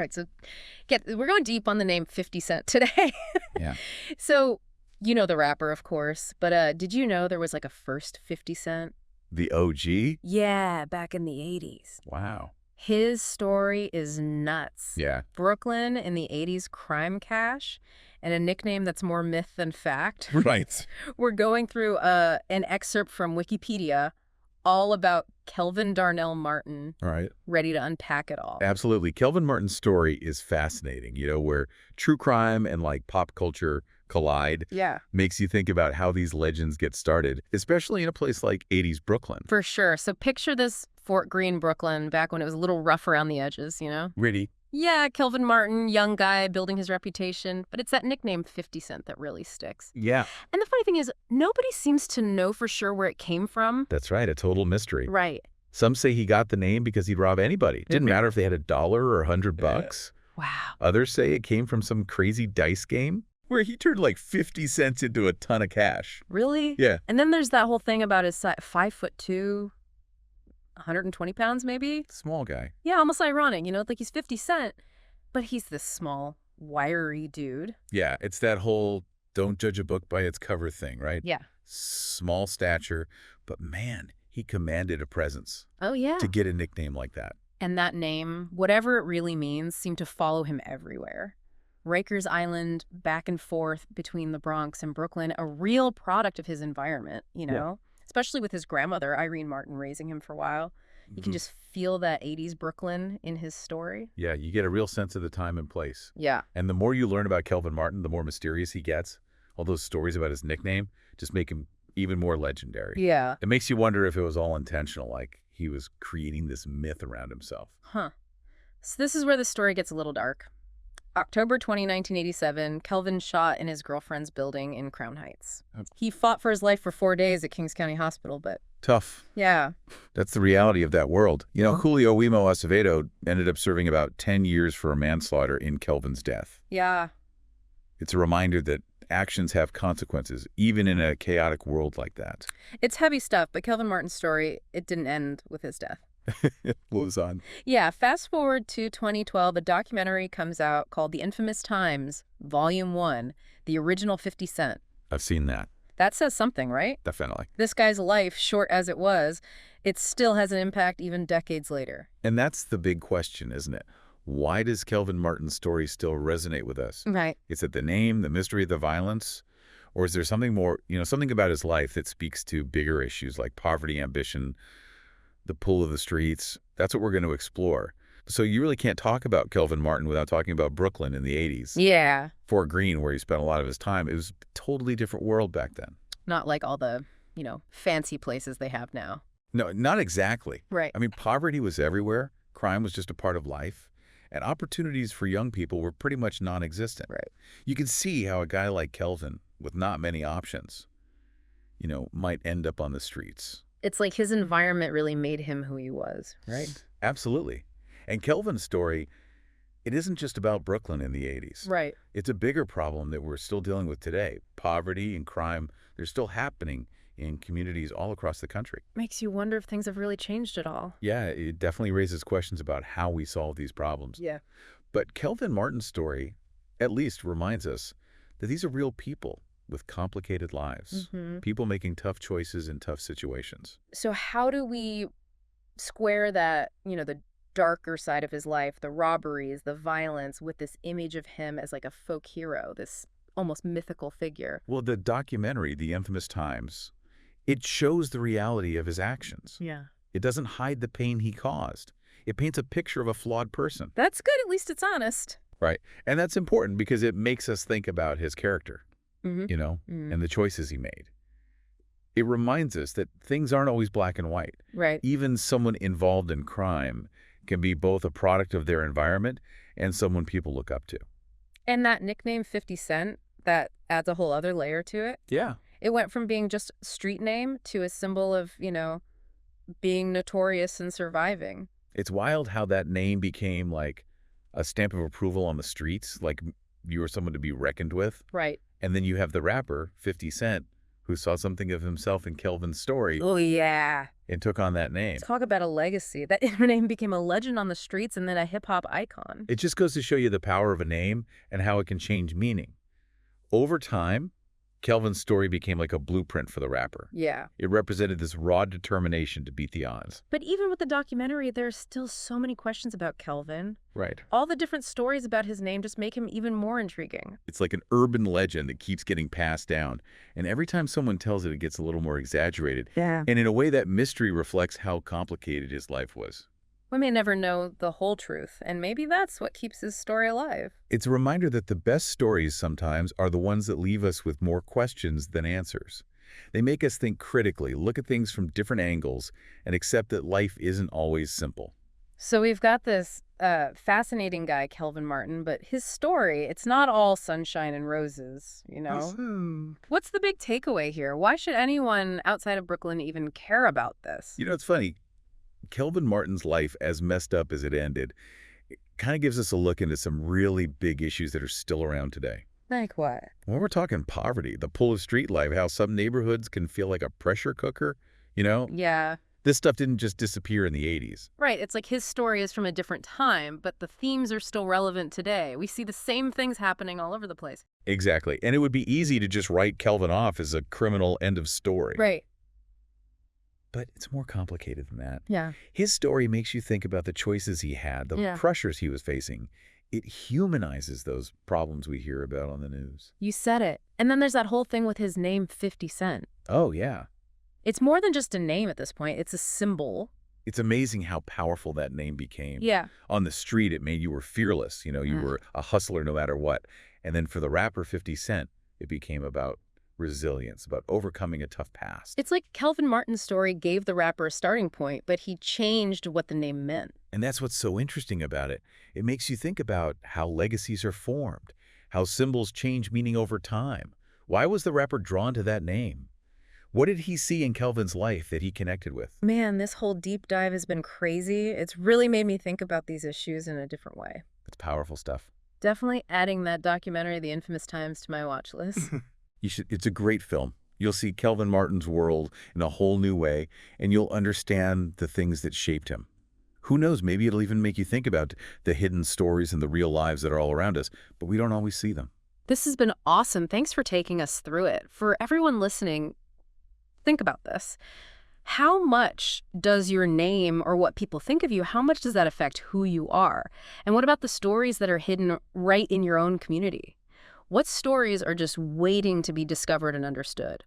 right, so we're going deep on the name 50 Cent today. Yeah. So, you know the rapper, of course, but did you know there was like a first 50 Cent? The OG? Yeah, back in the 80s. Wow. His story is nuts. Yeah. Brooklyn in the 80s crime cache, and a nickname that's more myth than fact. Right. We're going through an excerpt from Wikipedia all about Kelvin Darnell Martin, All right. ready to unpack it all. Absolutely. Kelvin Martin's story is fascinating, where true crime and like pop culture collide. Yeah. Makes you think about how these legends get started, especially in a place like 80s Brooklyn. For sure. So picture this Fort Greene, Brooklyn, back when it was a little rough around the edges, Really? Yeah, Kelvin Martin, young guy, building his reputation. But it's that nickname 50 Cent that really sticks. Yeah. And the funny thing is, nobody seems to know for sure where it came from. That's right. A total mystery. Right. Some say he got the name because he'd rob anybody. Didn't matter if they had $1 or $100. Wow. Others say it came from some crazy dice game where he turned like 50 cents into a ton of cash. Really? Yeah. And then there's that whole thing about his 5'2", 120 pounds maybe? Small guy. Yeah, almost ironic, like he's 50 Cent, but he's this small, wiry dude. Yeah, it's that whole don't judge a book by its cover thing, right? Yeah. Small stature, but man, he commanded a presence. Oh, yeah. To get a nickname like that. And that name, whatever it really means, seemed to follow him everywhere. Rikers Island, back and forth between the Bronx and Brooklyn, a real product of his environment, Yeah. Especially with his grandmother, Irene Martin, raising him for a while. You can just feel that 80s Brooklyn in his story. Yeah, you get a real sense of the time and place. Yeah. And the more you learn about Kelvin Martin, the more mysterious he gets. All those stories about his nickname just make him even more legendary. Yeah. It makes you wonder if it was all intentional, like he was creating this myth around himself. Huh. So this is where the story gets a little dark. October 20, 1987, Kelvin shot in his girlfriend's building in Crown Heights. He fought for his life for 4 days at Kings County Hospital, but... Tough. Yeah. That's the reality of that world. Julio Wimo Acevedo ended up serving about 10 years for manslaughter in Kelvin's death. Yeah. It's a reminder that actions have consequences, even in a chaotic world like that. It's heavy stuff, but Kelvin Martin's story, it didn't end with his death. It blows on. Yeah, fast forward to 2012, a documentary comes out called The Infamous Times, Volume 1, the original 50 Cent. I've seen that. That says something, right? Definitely. This guy's life, short as it was, it still has an impact even decades later. And that's the big question, isn't it? Why does Kelvin Martin's story still resonate with us? Right. Is it the name, the mystery, the violence? Or is there something more, something about his life that speaks to bigger issues like poverty, ambition, the pull of the streets? That's what we're going to explore. So you really can't talk about Kelvin Martin without talking about Brooklyn in the 80s. Yeah. Fort Greene, where he spent a lot of his time. It was a totally different world back then. Not like all the, fancy places they have now. No, not exactly. Right. I mean, poverty was everywhere. Crime was just a part of life. And opportunities for young people were pretty much non-existent. Right. You can see how a guy like Kelvin, with not many options, might end up on the streets. It's like his environment really made him who he was, right? Absolutely. And Kelvin's story, it isn't just about Brooklyn in the 80s. Right. It's a bigger problem that we're still dealing with today. Poverty and crime, they're still happening in communities all across the country. Makes you wonder if things have really changed at all. Yeah, it definitely raises questions about how we solve these problems. Yeah. But Kelvin Martin's story at least reminds us that these are real people with complicated lives, people making tough choices in tough situations. So how do we square that, the darker side of his life, the robberies, the violence, with this image of him as like a folk hero, this almost mythical figure? Well, the documentary, The Infamous Times, it shows the reality of his actions. Yeah. It doesn't hide the pain he caused. It paints a picture of a flawed person. That's good. At least it's honest. Right. And that's important because it makes us think about his character, and the choices he made. It reminds us that things aren't always black and white. Right. Even someone involved in crime can be both a product of their environment and someone people look up to. And that nickname 50 Cent, that adds a whole other layer to it. Yeah. It went from being just a street name to a symbol of, being notorious and surviving. It's wild how that name became like a stamp of approval on the streets, like you were someone to be reckoned with. Right. And then you have the rapper, 50 Cent, who saw something of himself in Kelvin's story Oh, yeah. and took on that name. Talk about a legacy. That name became a legend on the streets and then a hip-hop icon. It just goes to show you the power of a name and how it can change meaning. Over time, Kelvin's story became like a blueprint for the rapper. Yeah. It represented this raw determination to beat the odds. But even with the documentary, there's still so many questions about Kelvin. Right. All the different stories about his name just make him even more intriguing. It's like an urban legend that keeps getting passed down. And every time someone tells it, it gets a little more exaggerated. Yeah. And in a way, that mystery reflects how complicated his life was. We may never know the whole truth, and maybe that's what keeps his story alive. It's a reminder that the best stories sometimes are the ones that leave us with more questions than answers. They make us think critically, look at things from different angles, and accept that life isn't always simple. So we've got this fascinating guy, Kelvin Martin, but his story, it's not all sunshine and roses, you know? What's the big takeaway here? Why should anyone outside of Brooklyn even care about this? You know, it's funny. Kelvin Martin's life, as messed up as it ended, it kind of gives us a look into some really big issues that are still around today. Like what? When we're talking poverty, the pull of street life, how some neighborhoods can feel like a pressure cooker, you know? Yeah. This stuff didn't just disappear in the 80s. Right. It's like his story is from a different time, but the themes are still relevant today. We see the same things happening all over the place. Exactly. And it would be easy to just write Kelvin off as a criminal, end of story. Right. But it's more complicated than that. Yeah. His story makes you think about the choices he had, the pressures he was facing. It humanizes those problems we hear about on the news. You said it. And then there's that whole thing with his name, 50 Cent. Oh, yeah. It's more than just a name at this point. It's a symbol. It's amazing how powerful that name became. Yeah. On the street, it made you were fearless. You know, you were a hustler no matter what. And then for the rapper 50 Cent, it became about resilience, about overcoming a tough past. It's like Kelvin Martin's story gave the rapper a starting point, but he changed what the name meant. And that's what's so interesting about it. It makes you think about how legacies are formed, how symbols change meaning over time. Why was the rapper drawn to that name? What did he see in Kelvin's life that he connected with? Man, this whole deep dive has been crazy. It's really made me think about these issues in a different way. It's powerful stuff. Definitely adding that documentary, The Infamous Times, to my watch list. It's a great film. You'll see Kelvin Martin's world in a whole new way, and you'll understand the things that shaped him. Who knows, maybe it'll even make you think about the hidden stories and the real lives that are all around us, but we don't always see them. This has been awesome. Thanks for taking us through it. For everyone listening, think about this. How much does your name or what people think of you, how much does that affect who you are? And what about the stories that are hidden right in your own community? What stories are just waiting to be discovered and understood?